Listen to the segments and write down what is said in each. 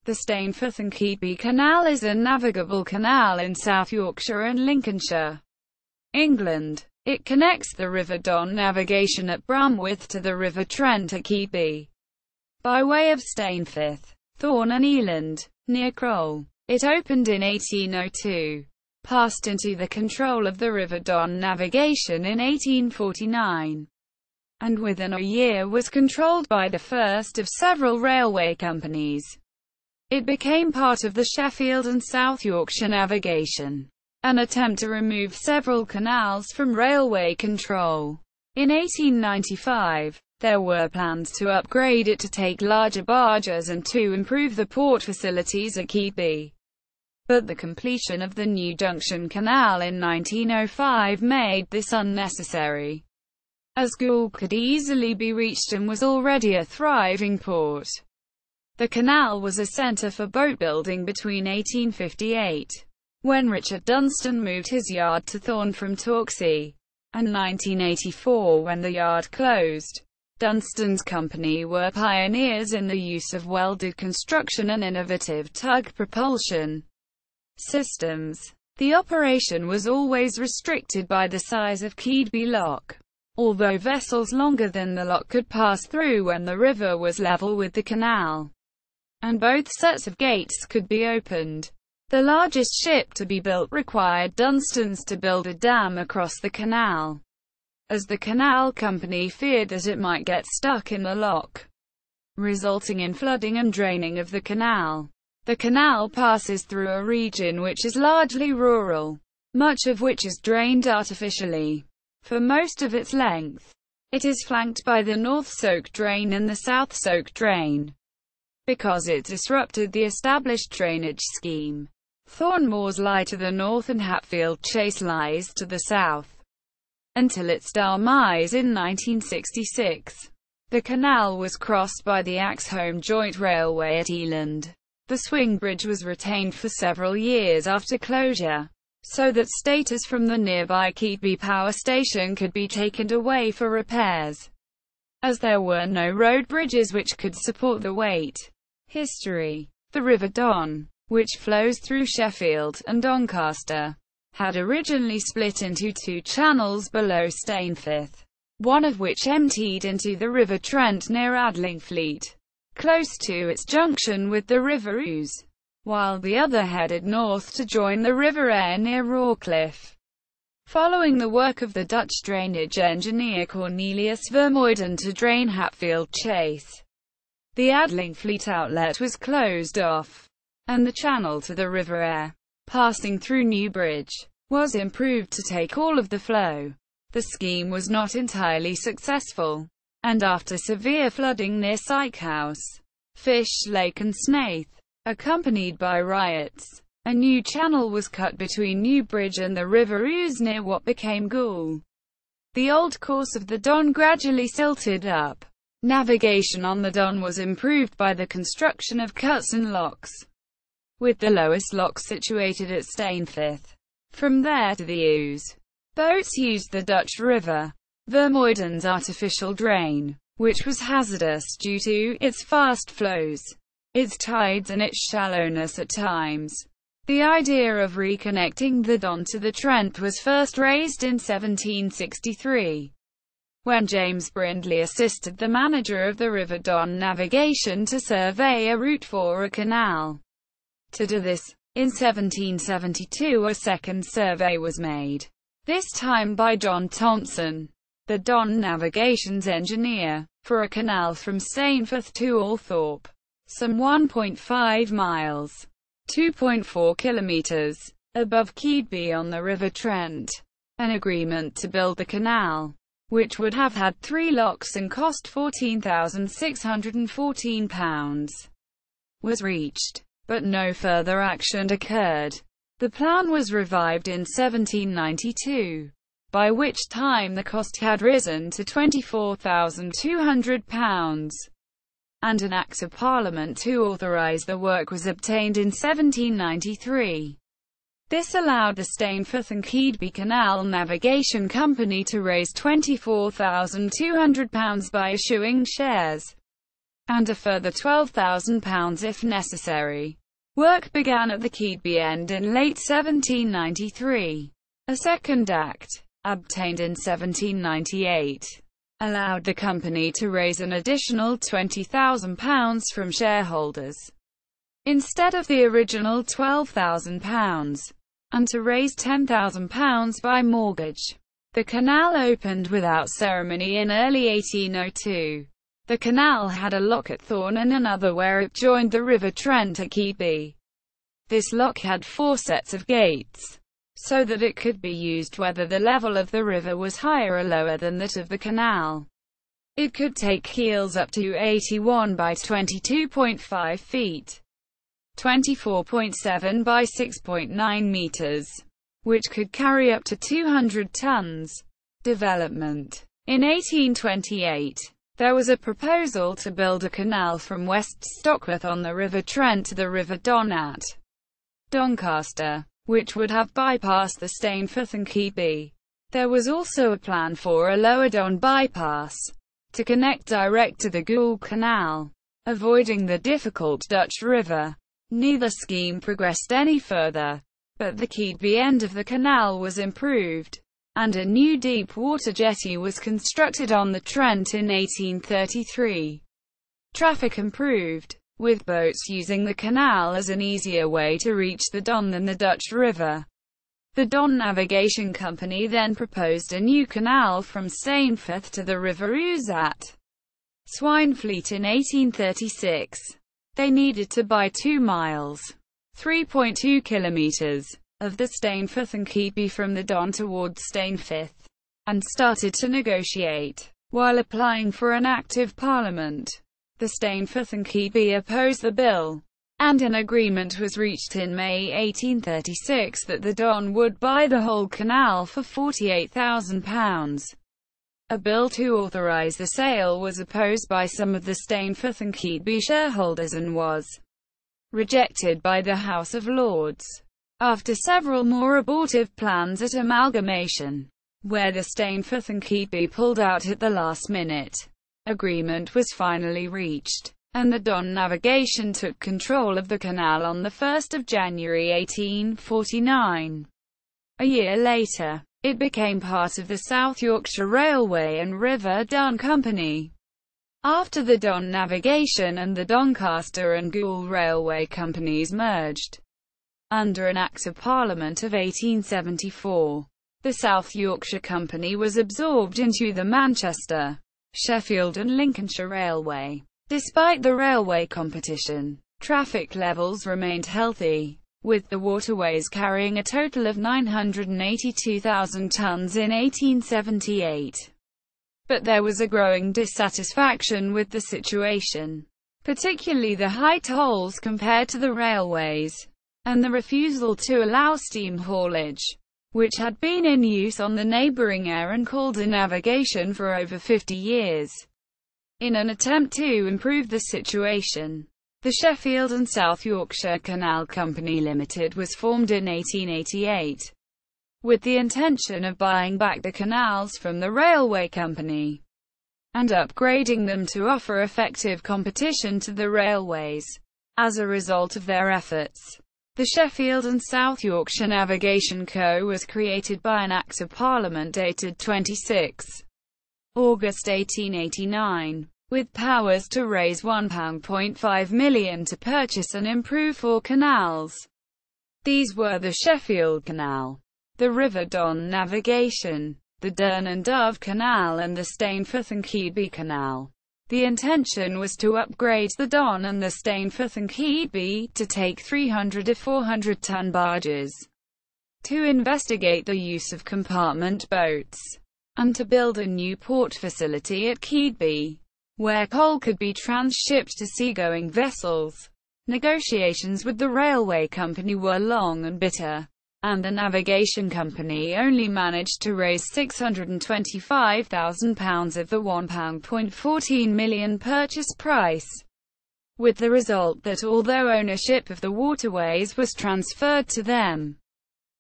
The Stainforth and Keadby Canal is a navigable canal in South Yorkshire and Lincolnshire, England. It connects the River Don navigation at Bramwith to the River Trent at Keadby, by way of Stainforth, Thorne and Ealand, near Crowle. It opened in 1802, passed into the control of the River Don navigation in 1849, and within a year was controlled by the first of several railway companies. It became part of the Sheffield and South Yorkshire navigation. An attempt to remove several canals from railway control. In 1895, there were plans to upgrade it to take larger barges and to improve the port facilities at Keadby. But the completion of the new Junction Canal in 1905 made this unnecessary, as Goole could easily be reached and was already a thriving port. The canal was a centre for boatbuilding between 1858, when Richard Dunston moved his yard to Thorne from Torksey, and 1984 when the yard closed. Dunston's company were pioneers in the use of welded construction and innovative tug propulsion systems. The operation was always restricted by the size of Keadby Lock, although vessels longer than the lock could pass through when the river was level with the canal, and both sets of gates could be opened. The largest ship to be built required Dunstons to build a dam across the canal, as the canal company feared that it might get stuck in the lock, resulting in flooding and draining of the canal. The canal passes through a region which is largely rural, much of which is drained artificially. For most of its length, it is flanked by the North Soak Drain and the South Soak Drain, because it disrupted the established drainage scheme. Thorne Moors lie to the north and Hatfield Chase lies to the south, until its demise in 1966. The canal was crossed by the Axholme Joint Railway at Ealand. The swing bridge was retained for several years after closure, so that stators from the nearby Keadby power station could be taken away for repairs, as there were no road bridges which could support the weight. History. The River Don, which flows through Sheffield and Doncaster, had originally split into two channels below Stainforth, one of which emptied into the River Trent near Adlingfleet, close to its junction with the River Ouse, while the other headed north to join the River Aire near Rawcliffe. Following the work of the Dutch drainage engineer Cornelius Vermuyden to drain Hatfield Chase, the Adlingfleet outlet was closed off, and the channel to the River Aire, passing through Newbridge, was improved to take all of the flow. The scheme was not entirely successful, and after severe flooding near Sykehouse, Fish Lake and Snaith, accompanied by riots, a new channel was cut between Newbridge and the River Ouse near what became Goole. The old course of the Don gradually silted up. Navigation on the Don was improved by the construction of cuts and locks, with the lowest lock situated at Stainforth. From there to the Ouse, boats used the Dutch River Vermuyden's artificial drain, which was hazardous due to its fast flows, its tides and its shallowness at times. The idea of reconnecting the Don to the Trent was first raised in 1763, when James Brindley assisted the manager of the River Don navigation to survey a route for a canal. To do this, in 1772 a second survey was made, this time by John Thompson, the Don navigation's engineer, for a canal from Stainforth to Althorpe, some 1.5 miles, 2.4 kilometres, above Keadby on the River Trent. An agreement to build the canal, which would have had 3 locks and cost £14,614, was reached, but no further action occurred. The plan was revived in 1792, by which time the cost had risen to £24,200, and an Act of Parliament to authorise the work was obtained in 1793. This allowed the Stainforth and Keadby Canal Navigation Company to raise £24,200 by issuing shares and a further £12,000 if necessary. Work began at the Keadby end in late 1793. A second act, obtained in 1798, allowed the company to raise an additional £20,000 from shareholders, instead of the original £12,000, and to raise £10,000 by mortgage. The canal opened without ceremony in early 1802. The canal had a lock at Thorne and another where it joined the River Trent at Keadby. This lock had 4 sets of gates, so that it could be used whether the level of the river was higher or lower than that of the canal. It could take keels up to 81 by 22.5 feet, 24.7 by 6.9 meters, which could carry up to 200 tons. Development. In 1828, there was a proposal to build a canal from West Stockworth on the River Trent to the River Don at Doncaster, which would have bypassed the Stainforth and Keadby. There was also a plan for a lower Don bypass, to connect direct to the Goole Canal, avoiding the difficult Dutch River. Neither scheme progressed any further, but the Keadby end of the canal was improved, and a new deep-water jetty was constructed on the Trent in 1833. Traffic improved, with boats using the canal as an easier way to reach the Don than the Dutch River. The Don Navigation Company then proposed a new canal from Stainforth to the River Ouse at Swinefleet in 1836. They needed to buy 2 miles, 3.2 kilometers, of the Stainforth and Keadby from the Don towards Stainforth, and started to negotiate. While applying for an Act of Parliament, the Stainforth and Keadby opposed the bill, and an agreement was reached in May 1836 that the Don would buy the whole canal for £48,000. A bill to authorise the sale was opposed by some of the Stainforth and Keadby shareholders and was rejected by the House of Lords. After several more abortive plans at amalgamation, where the Stainforth and Keadby pulled out at the last minute, agreement was finally reached, and the Don Navigation took control of the canal on 1 January 1849. A year later, it became part of the South Yorkshire Railway and River Don Company. After the Don Navigation and the Doncaster and Goole Railway Companies merged, under an Act of Parliament of 1874, the South Yorkshire Company was absorbed into the Manchester, Sheffield and Lincolnshire Railway. Despite the railway competition, traffic levels remained healthy, with the waterways carrying a total of 982,000 tons in 1878. But there was a growing dissatisfaction with the situation, particularly the high tolls compared to the railways, and the refusal to allow steam haulage, which had been in use on the neighbouring Arun Calder navigation for over 50 years. In an attempt to improve the situation, the Sheffield and South Yorkshire Canal Company Limited was formed in 1888, with the intention of buying back the canals from the railway company, and upgrading them to offer effective competition to the railways. As a result of their efforts, the Sheffield and South Yorkshire Navigation Co. was created by an Act of Parliament dated 26 August 1889, with powers to raise £1.5 million to purchase and improve 4 canals. These were the Sheffield Canal, the River Don Navigation, the Durn and Dove Canal and the Stainforth and Keadby Canal. The intention was to upgrade the Don and the Stainforth and Keadby to take 300 to 400 ton barges, to investigate the use of compartment boats, and to build a new port facility at Keadby, where coal could be transshipped to seagoing vessels. Negotiations with the railway company were long and bitter, and the navigation company only managed to raise £625,000 of the £1.14 million purchase price, with the result that although ownership of the waterways was transferred to them,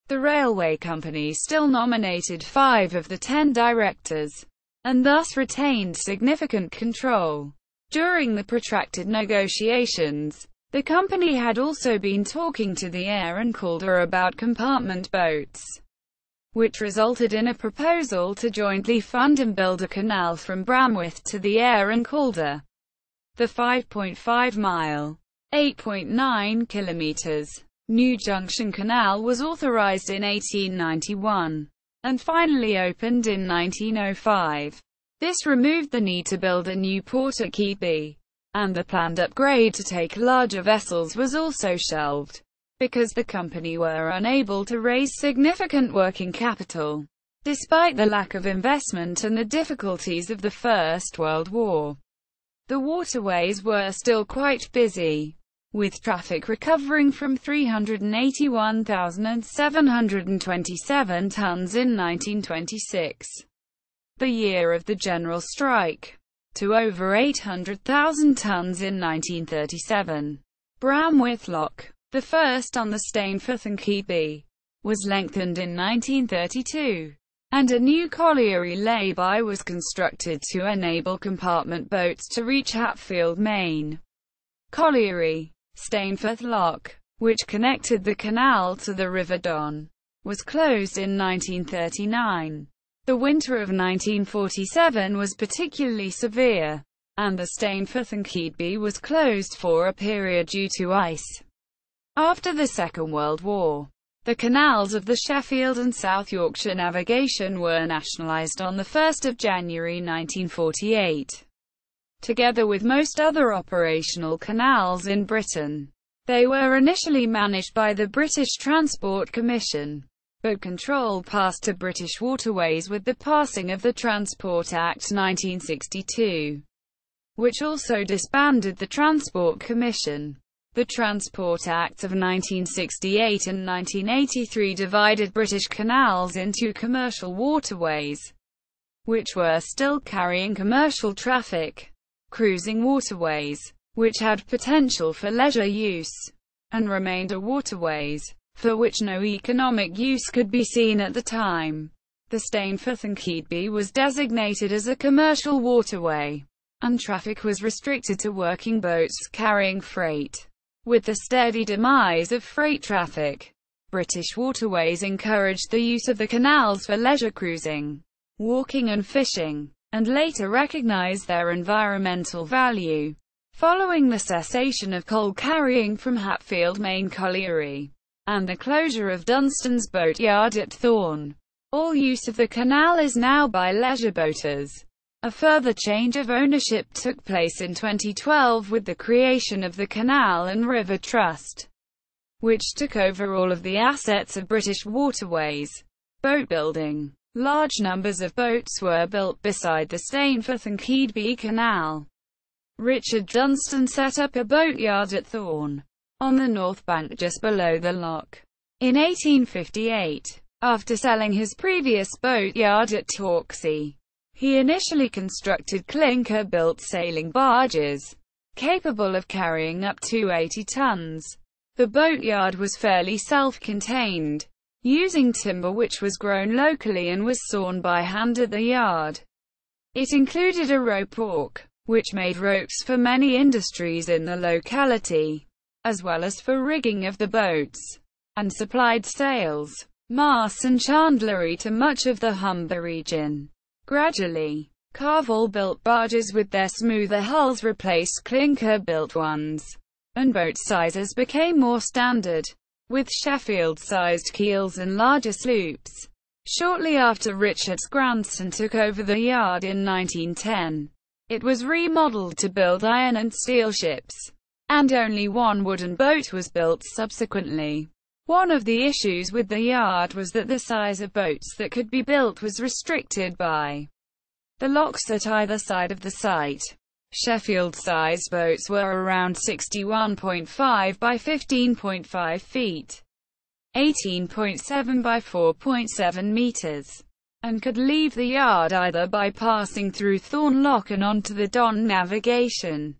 the railway company still nominated 5 of the 10 directors, and thus retained significant control. During the protracted negotiations, the company had also been talking to the Eyre and Calder about compartment boats, which resulted in a proposal to jointly fund and build a canal from Bramwith to the Eyre and Calder. The 5.5-mile, 8.9 kilometers, new Junction Canal was authorised in 1891, and finally opened in 1905. This removed the need to build a new port at Keadby, and the planned upgrade to take larger vessels was also shelved, because the company were unable to raise significant working capital. Despite the lack of investment and the difficulties of the First World War, the waterways were still quite busy, with traffic recovering from 381,727 tons in 1926, the year of the general strike, to over 800,000 tons in 1937. Bramwith Lock, the first on the Stainforth and Keadby, was lengthened in 1932, and a new colliery lay-by was constructed to enable compartment boats to reach Hatfield Main. Colliery Stainforth Lock, which connected the canal to the River Don, was closed in 1939. The winter of 1947 was particularly severe, and the Stainforth and Keadby was closed for a period due to ice. After the Second World War, the canals of the Sheffield and South Yorkshire navigation were nationalised on 1 January 1948. Together with most other operational canals in Britain, they were initially managed by the British Transport Commission, but control passed to British Waterways with the passing of the Transport Act 1962, which also disbanded the Transport Commission. The Transport Acts of 1968 and 1983 divided British canals into commercial waterways, which were still carrying commercial traffic, cruising waterways, which had potential for leisure use, and remainder waterways, for which no economic use could be seen at the time. The Stainforth and Keadby was designated as a commercial waterway, and traffic was restricted to working boats carrying freight. With the steady demise of freight traffic, British Waterways encouraged the use of the canals for leisure cruising, walking and fishing, and later recognised their environmental value. Following the cessation of coal carrying from Hatfield Main Colliery, and the closure of Dunston's boatyard at Thorne, all use of the canal is now by leisure boaters. A further change of ownership took place in 2012 with the creation of the Canal and River Trust, which took over all of the assets of British Waterways. Boatbuilding. Large numbers of boats were built beside the Stainforth and Keadby Canal. Richard Dunston set up a boatyard at Thorne, on the north bank just below the lock, in 1858. After selling his previous boatyard at Torksey, he initially constructed clinker-built sailing barges, capable of carrying up to 80 tons. The boatyard was fairly self-contained, using timber which was grown locally and was sawn by hand at the yard. It included a rope walk, which made ropes for many industries in the locality, as well as for rigging of the boats, and supplied sails, masts and chandlery to much of the Humber region. Gradually, Crowle-built barges with their smoother hulls replaced clinker-built ones, and boat sizes became more standard, with Sheffield-sized keels and larger sloops. Shortly after Richard Dunston took over the yard in 1910, it was remodeled to build iron and steel ships, and only one wooden boat was built subsequently. One of the issues with the yard was that the size of boats that could be built was restricted by the locks at either side of the site. Sheffield-sized boats were around 61.5 by 15.5 feet, 18.7 by 4.7 meters, and could leave the yard either by passing through Thorne Lock and onto the Don navigation,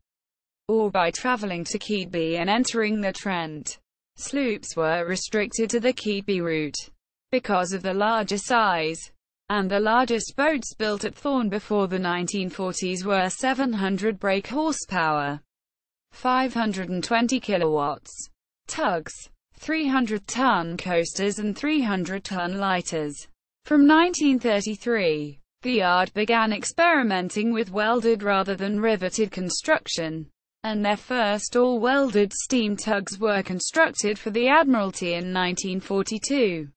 or by travelling to Keadby and entering the Trent. Sloops were restricted to the Keadby route, because of the larger size. and the largest boats built at Thorne before the 1940s were 700 brake horsepower, 520 kilowatts tugs, 300-ton coasters and 300-ton lighters. From 1933, the yard began experimenting with welded rather than riveted construction, and their first all-welded steam tugs were constructed for the Admiralty in 1942.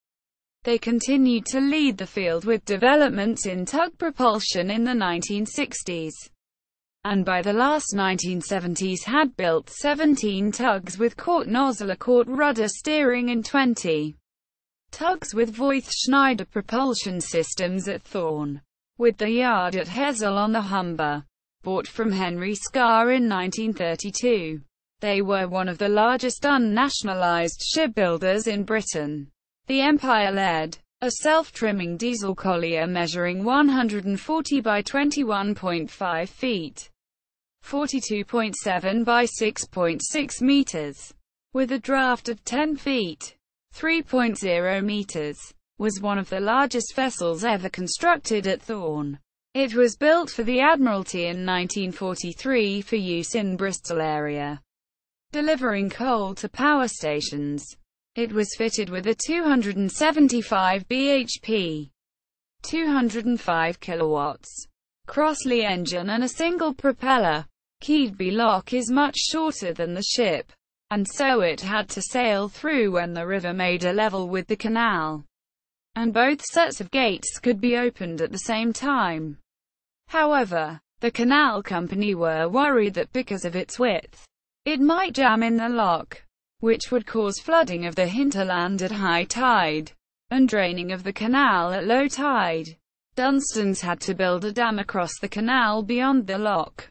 They continued to lead the field with developments in tug propulsion in the 1960s, and by the last 1970s had built 17 tugs with quart nozzle or quart rudder steering and 20 tugs with Voith-Schneider propulsion systems at Thorne, with the yard at Hessel on the Humber, bought from Henry Scar in 1932. They were one of the largest unnationalized shipbuilders in Britain. The Empire led a self-trimming diesel collier measuring 140 by 21.5 feet, 42.7 by 6.6 meters, with a draft of 10 feet, 3.0 meters, was one of the largest vessels ever constructed at Thorne. It was built for the Admiralty in 1943 for use in Bristol area, delivering coal to power stations. It was fitted with a 275 bhp, 205 kilowatts, Crossley engine and a single propeller. Keadby Lock is much shorter than the ship, and so it had to sail through when the river made a level with the canal, and both sets of gates could be opened at the same time. However, the canal company were worried that because of its width, it might jam in the lock, which would cause flooding of the hinterland at high tide, and draining of the canal at low tide. Dunstons had to build a dam across the canal beyond the lock,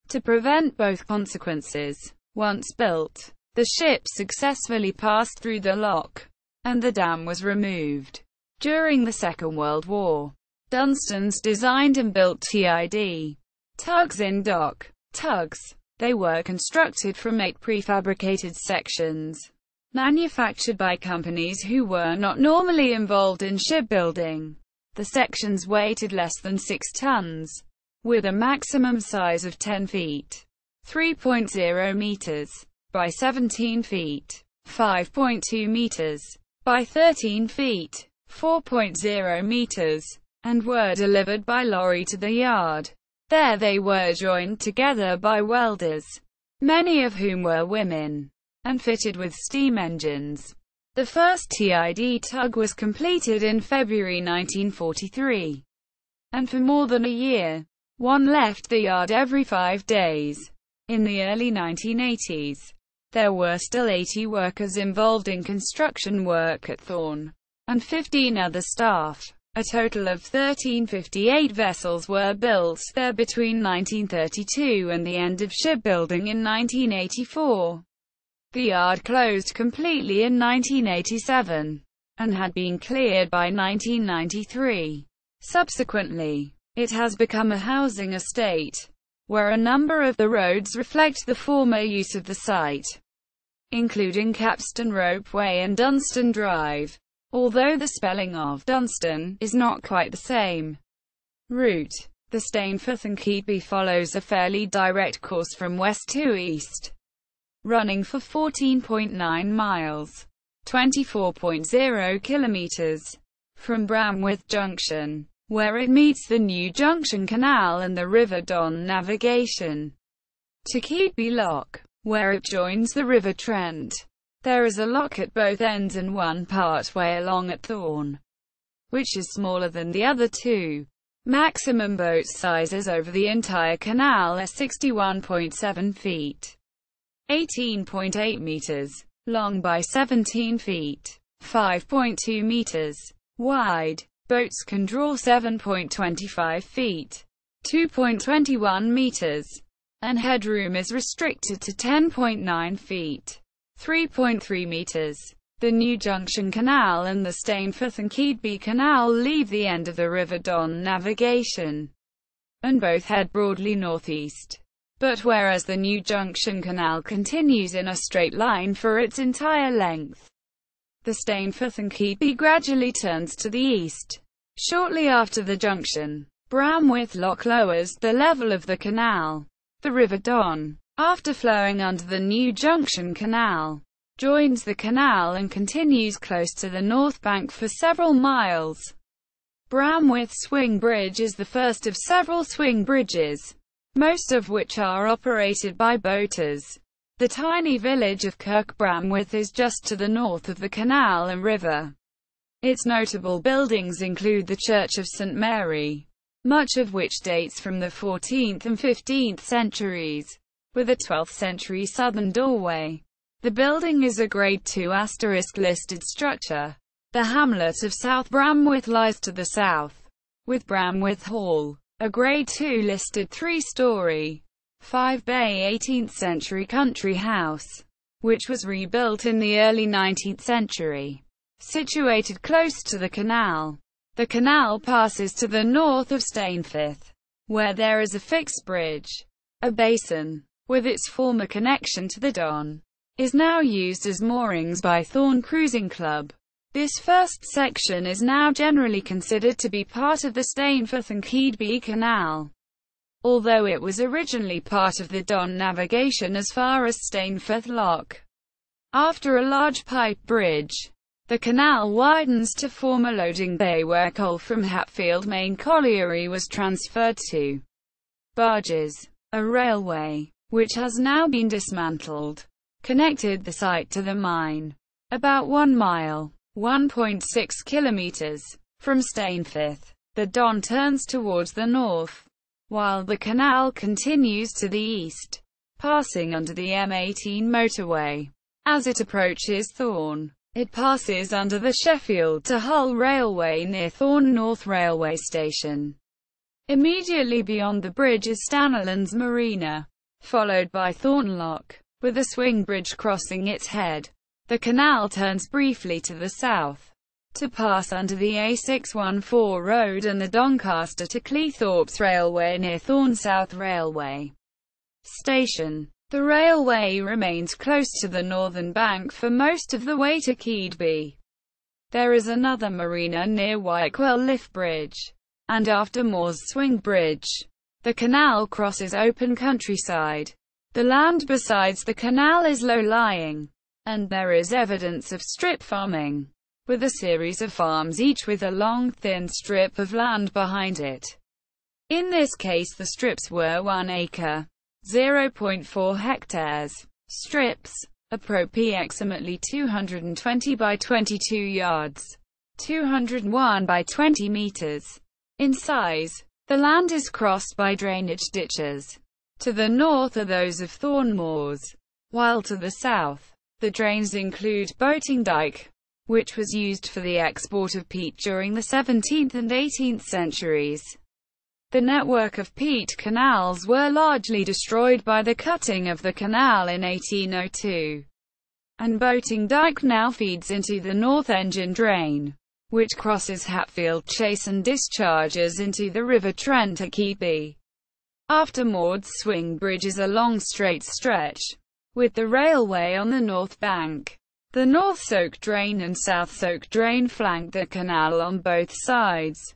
to prevent both consequences. Once built, the ship successfully passed through the lock, and the dam was removed. During the Second World War, Dunstons designed and built TID tugs in dock tugs. They were constructed from 8 prefabricated sections, manufactured by companies who were not normally involved in shipbuilding. The sections weighed less than 6 tons, with a maximum size of 10 feet, 3.0 meters, by 17 feet, 5.2 meters, by 13 feet, 4.0 meters, and were delivered by lorry to the yard. There they were joined together by welders, many of whom were women, and fitted with steam engines. The first TID tug was completed in February 1943, and for more than a year, one left the yard every 5 days. In the early 1980s, there were still 80 workers involved in construction work at Thorne, and 15 other staff. A total of 1358 vessels were built there between 1932 and the end of shipbuilding in 1984. The yard closed completely in 1987, and had been cleared by 1993. Subsequently, it has become a housing estate, where a number of the roads reflect the former use of the site, including Capstan Ropeway and Dunston Drive, although the spelling of Dunston is not quite the same. Route. The Stainforth and Keadby follows a fairly direct course from west to east, running for 14.9 miles, 24.0 kilometers, from Bramwith Junction, where it meets the new Junction Canal and the River Don navigation, to Keadby Lock, where it joins the River Trent. There is a lock at both ends and one part way along at Thorne, which is smaller than the other two. Maximum boat sizes over the entire canal are 61.7 feet, 18.8 meters, long by 17 feet, 5.2 meters, wide. Boats can draw 7.25 feet, 2.21 meters, and headroom is restricted to 10.9 feet, 3.3 meters. The new Junction Canal and the Stainforth and Keadby Canal leave the end of the River Don navigation, and both head broadly northeast. But whereas the new Junction Canal continues in a straight line for its entire length, the Stainforth and Keadby gradually turns to the east. Shortly after the junction, Bramwith Lock lowers the level of the canal. The River Don, after flowing under the new Junction Canal, joins the canal and continues close to the north bank for several miles. Bramwith Swing Bridge is the first of several swing bridges, most of which are operated by boaters. The tiny village of Kirk Bramwith is just to the north of the canal and river. Its notable buildings include the Church of St. Mary, much of which dates from the 14th and 15th centuries, with a 12th century southern doorway. The building is a Grade II * listed structure. The hamlet of South Bramwith lies to the south, with Bramwith Hall, a Grade II listed 3-story, 5-bay 18th century country house, which was rebuilt in the early 19th century, situated close to the canal. The canal passes to the north of Stainforth, where there is a fixed bridge. A basin, with its former connection to the Don, is now used as moorings by Thorne Cruising Club. This first section is now generally considered to be part of the Stainforth and Keadby Canal, although it was originally part of the Don navigation as far as Stainforth Lock. After a large pipe bridge, the canal widens to form a loading bay where coal from Hatfield Main Colliery was transferred to barges. A railway, which has now been dismantled, connected the site to the mine. About 1 mile, 1.6 kilometers, from Stainforth, the Don turns towards the north, while the canal continues to the east, passing under the M18 motorway. As it approaches Thorne, it passes under the Sheffield to Hull Railway near Thorne North Railway Station. Immediately beyond the bridge is Stannerlands Marina, followed by Thorne Lock, with a swing bridge crossing its head. The canal turns briefly to the south, to pass under the A614 road and the Doncaster to Cleethorpes Railway near Thorne South Railway Station. The railway remains close to the northern bank for most of the way to Keadby. There is another marina near Wykewell Lift Bridge, and after Moore's Swing Bridge, the canal crosses open countryside. The land besides the canal is low-lying, and there is evidence of strip farming, with a series of farms each with a long thin strip of land behind it. In this case the strips were 1 acre, 0.4 hectares. Strips, approximately 220 by 22 yards, 201 by 20 meters in size. The land is crossed by drainage ditches. To the north are those of Thorne Moors, while to the south, the drains include Boating Dyke, which was used for the export of peat during the 17th and 18th centuries. The network of peat canals were largely destroyed by the cutting of the canal in 1802, and Boating Dyke now feeds into the North Engine Drain, which crosses Hatfield Chase and discharges into the River Trent at Keadby. After Moore's Swing Bridge is a long straight stretch, with the railway on the north bank. The North Soak Drain and South Soak Drain flanked the canal on both sides,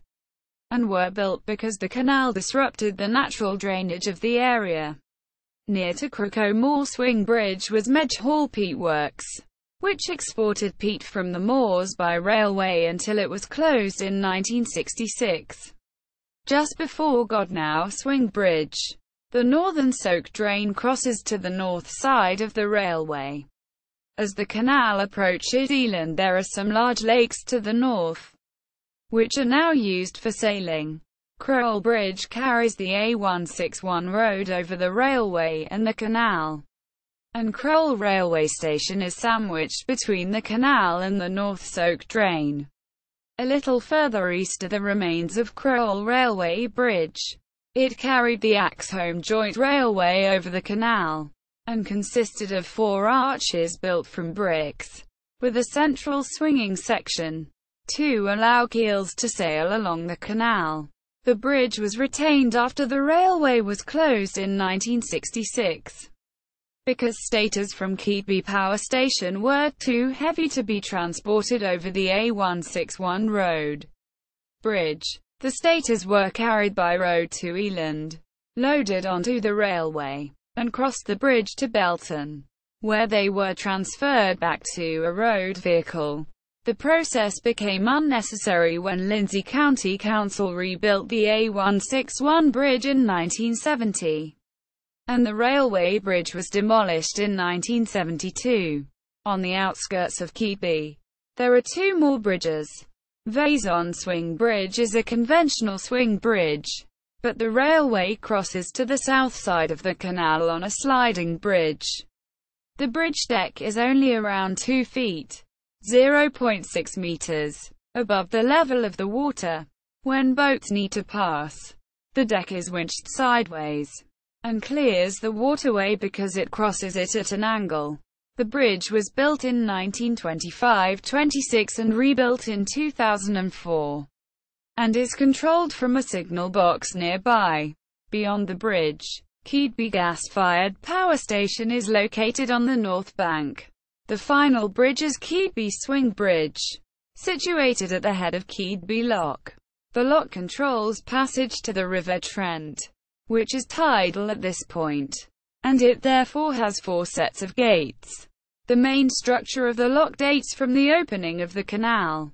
and were built because the canal disrupted the natural drainage of the area. Near to Croco Moor Swing Bridge was Medge Hall Peat Works, which exported peat from the moors by railway until it was closed in 1966. Just before Godnow Swing Bridge, the Northern Soak Drain crosses to the north side of the railway. As the canal approaches Ealand, there are some large lakes to the north, which are now used for sailing. Crowle Bridge carries the A161 road over the railway and the canal, and Crowle Railway Station is sandwiched between the canal and the North Soak Drain. A little further east are the remains of Crowle Railway Bridge. It carried the Axholme Joint Railway over the canal, and consisted of 4 arches built from bricks, with a central swinging section to allow keels to sail along the canal. The bridge was retained after the railway was closed in 1966, because stators from Keadby Power Station were too heavy to be transported over the A161 road. Bridge. The stators were carried by road to Ealand, loaded onto the railway, and crossed the bridge to Belton, where they were transferred back to a road vehicle. The process became unnecessary when Lindsey County Council rebuilt the A161 bridge in 1970, and the railway bridge was demolished in 1972. On the outskirts of Keadby, there are two more bridges. Vaison Swing Bridge is a conventional swing bridge, but the railway crosses to the south side of the canal on a sliding bridge. The bridge deck is only around 2 feet (0.6 meters) above the level of the water. When boats need to pass, the deck is winched sideways and clears the waterway because it crosses it at an angle. The bridge was built in 1925-26 and rebuilt in 2004, and is controlled from a signal box nearby. Beyond the bridge, Keadby gas-fired power station is located on the north bank. The final bridge is Keadby Swing Bridge, situated at the head of Keadby Lock. The lock controls passage to the River Trent, which is tidal at this point, and it therefore has 4 sets of gates. The main structure of the lock dates from the opening of the canal,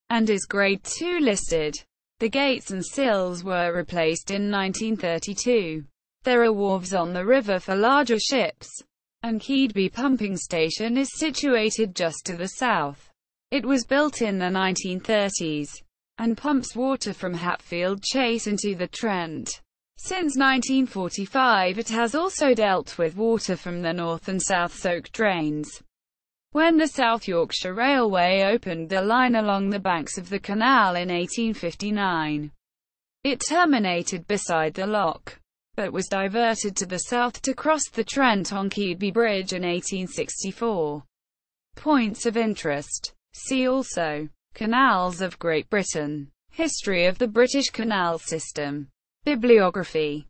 and is Grade 2 listed. The gates and sills were replaced in 1932. There are wharves on the river for larger ships, and Keadby Pumping Station is situated just to the south. It was built in the 1930s, and pumps water from Hatfield Chase into the Trent. Since 1945 it has also dealt with water from the North and South Soak drains. When the South Yorkshire Railway opened the line along the banks of the canal in 1859, it terminated beside the lock, but was diverted to the south to cross the Trent on Keadby Bridge in 1864. Points of interest. See also: Canals of Great Britain, History of the British Canal System, Bibliography.